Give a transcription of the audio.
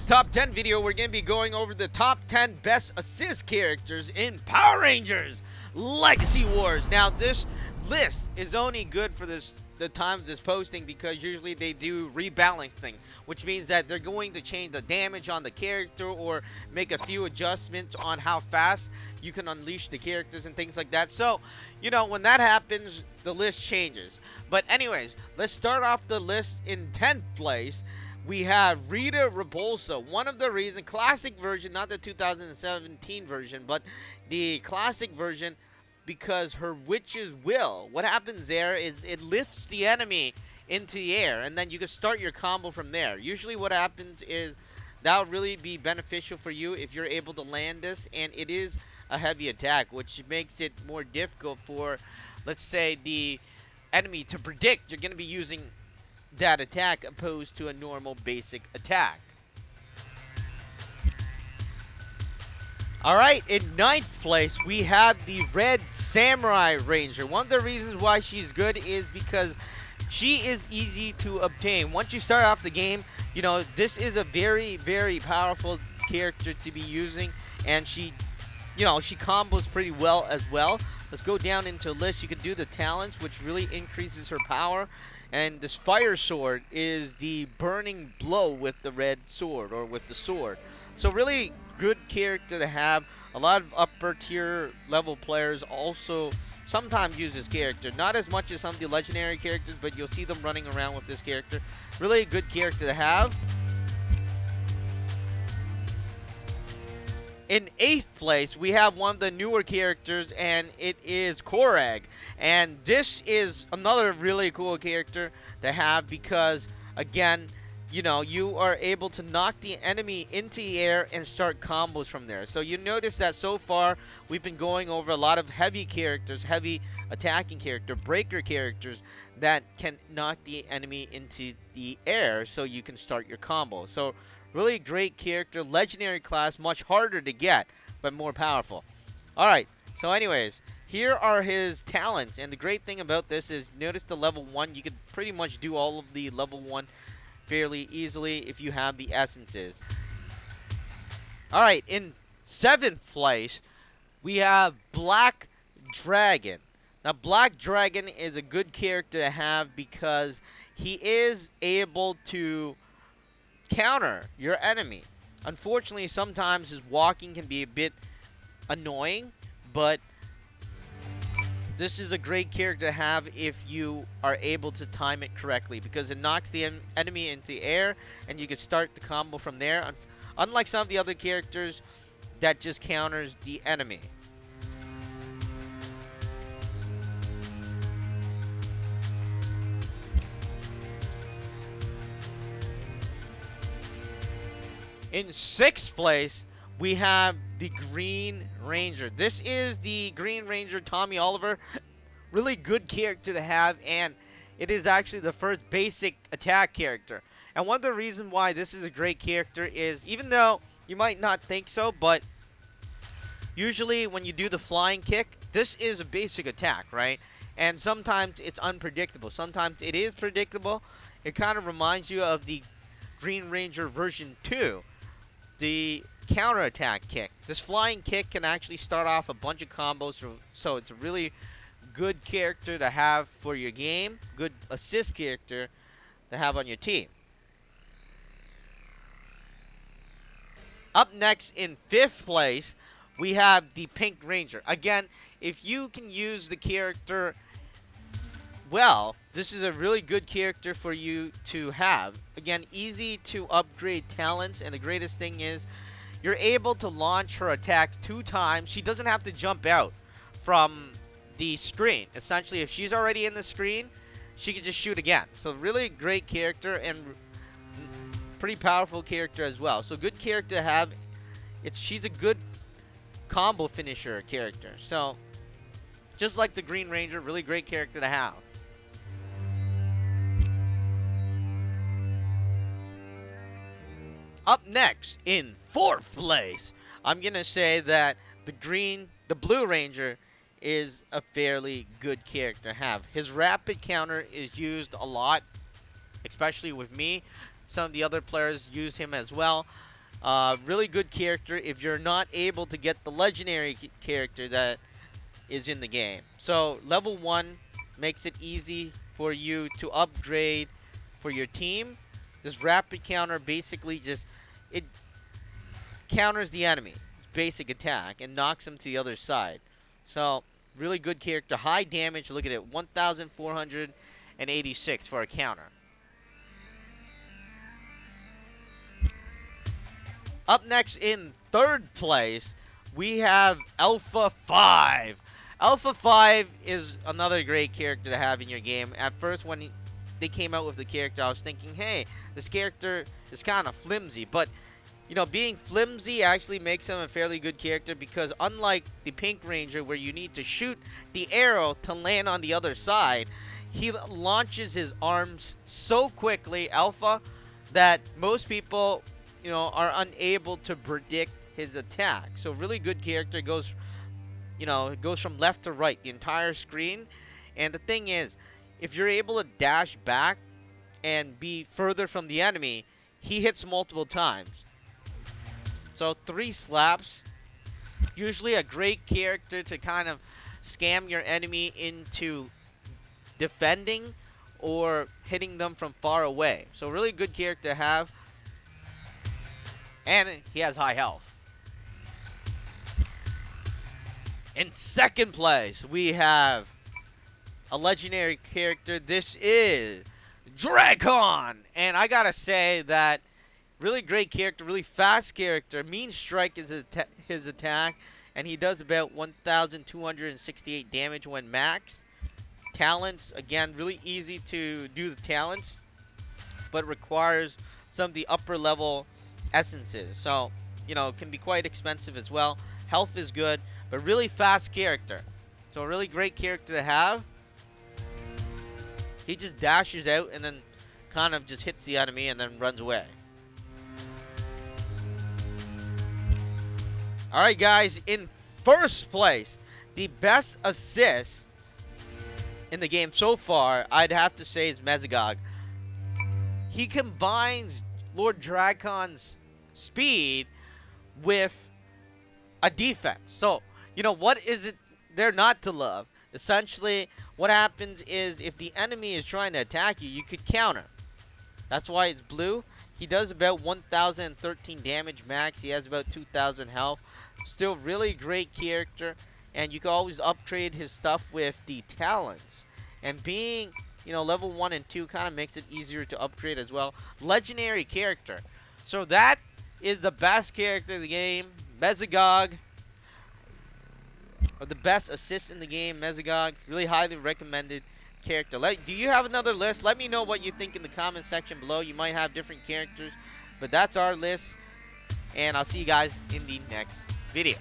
top 10 video, we're going to be going over the top 10 best assist characters in Power Rangers Legacy Wars. Now, this list is only good for the time of this posting because usually they do rebalancing, which means that they're going to change the damage on the character or make a few adjustments on how fast you can unleash the characters and things like that. So, you know, when that happens, the list changes. But anyways, let's start off the list in 10th place. We have Rita Repulsa. One of the reasons, classic version, not the 2017 version, but the classic version, because her witch's will. What happens there is it lifts the enemy into the air, and then you can start your combo from there. Usually what happens is that will really be beneficial for you if you're able to land this, and it is a heavy attack, which makes it more difficult for, let's say, the enemy to predict you're going to be using that attack opposed to a normal basic attack. Alright, in 9th place, we have the Red Samurai Ranger. One of the reasons why she's good is because she is easy to obtain. Once you start off the game, you know, this is a very, very powerful character to be using, and she, you know, she combos pretty well as well. Let's go down into a list. You can do the talents, which really increases her power. And this fire sword is the burning blow with the red sword, or with the sword. So really good character to have. A lot of upper tier level players also sometimes use this character. Not as much as some of the legendary characters, but you'll see them running around with this character. Really a good character to have. In 8th place, we have one of the newer characters, and it is Coreg. And this is another really cool character to have because, again, you know, you are able to knock the enemy into the air and start combos from there. So you notice that so far, we've been going over a lot of heavy characters, heavy attacking character, breaker characters that can knock the enemy into the air so you can start your combo. So really great character, legendary class, much harder to get, but more powerful. Alright, so anyways, here are his talents, and the great thing about this is, notice the level 1, you could pretty much do all of the level 1 fairly easily if you have the essences. Alright, in 7th place, we have Black Dragon. Now, Black Dragon is a good character to have because he is able to counter your enemy. Unfortunately, sometimes his walking can be a bit annoying, but this is a great character to have if you are able to time it correctly, because it knocks the enemy into the air and you can start the combo from there, unlike some of the other characters that just counters the enemy. In 6th place, we have the Green Ranger. This is the Green Ranger Tommy Oliver. Really good character to have, and it is actually the first basic attack character. And one of the reasons why this is a great character is, even though you might not think so, but usually when you do the flying kick, this is a basic attack, right? And sometimes it's unpredictable. Sometimes it is predictable. It kind of reminds you of the Green Ranger version 2. The counterattack kick. This flying kick can actually start off a bunch of combos, so it's a really good character to have for your game. Good assist character to have on your team. Up next, in 5th place, we have the Pink Ranger. Again, if you can use the character well, this is a really good character for you to have. Again, easy to upgrade talents, and the greatest thing is you're able to launch her attacks 2 times. She doesn't have to jump out from the screen. Essentially, if she's already in the screen, she can just shoot again. So really great character and pretty powerful character as well. So good character to have. She's a good combo finisher character. So just like the Green Ranger, really great character to have. Up next, in 4th place, I'm going to say that the Blue Ranger is a fairly good character to have. His rapid counter is used a lot, especially with me. Some of the other players use him as well. Really good character if you're not able to get the legendary character that is in the game. So level 1 makes it easy for you to upgrade for your team. This rapid counter basically just it counters the enemy's basic attack and knocks them to the other side. So really good character, high damage. Look at it, 1,486 for a counter. Up next in third place, we have Alpha 5. Alpha 5 is another great character to have in your game. At first, when they came out with the character, I was thinking, hey, this character is kind of flimsy. But, you know, being flimsy actually makes him a fairly good character because unlike the Pink Ranger where you need to shoot the arrow to land on the other side, he launches his arms so quickly, Alpha, that most people, you know, are unable to predict his attack. So really good character. Goes, you know, it goes from left to right, the entire screen. And the thing is, if you're able to dash back and be further from the enemy, he hits multiple times. So 3 slaps, usually a great character to kind of scam your enemy into defending or hitting them from far away. So really good character to have. And he has high health. In second place, we have a legendary character. This is Dragon. And I gotta say that really great character, really fast character. Mean Strike is his attack, and he does about 1,268 damage when maxed. Talents, again, really easy to do the talents, but requires some of the upper level essences. So, you know, can be quite expensive as well. Health is good, but really fast character. So a really great character to have. He just dashes out and then kind of just hits the enemy and then runs away. Alright guys, in first place, the best assist in the game so far, I'd have to say is Mesogog. He combines Lord Dracon's speed with a defense. So, you know, what is it there not to love? Essentially, what happens is if the enemy is trying to attack you, you could counter. That's why it's blue. He does about 1,013 damage max. He has about 2,000 health. Still really great character. And you can always upgrade his stuff with the talents. And being, you know, level 1 and 2 kind of makes it easier to upgrade as well. Legendary character. So that is the best character in the game. Mesogog. Or the best assist in the game, Mesogog. Really highly recommended character. Do you have another list? Let me know what you think in the comment section below. You might have different characters, but that's our list. And I'll see you guys in the next video.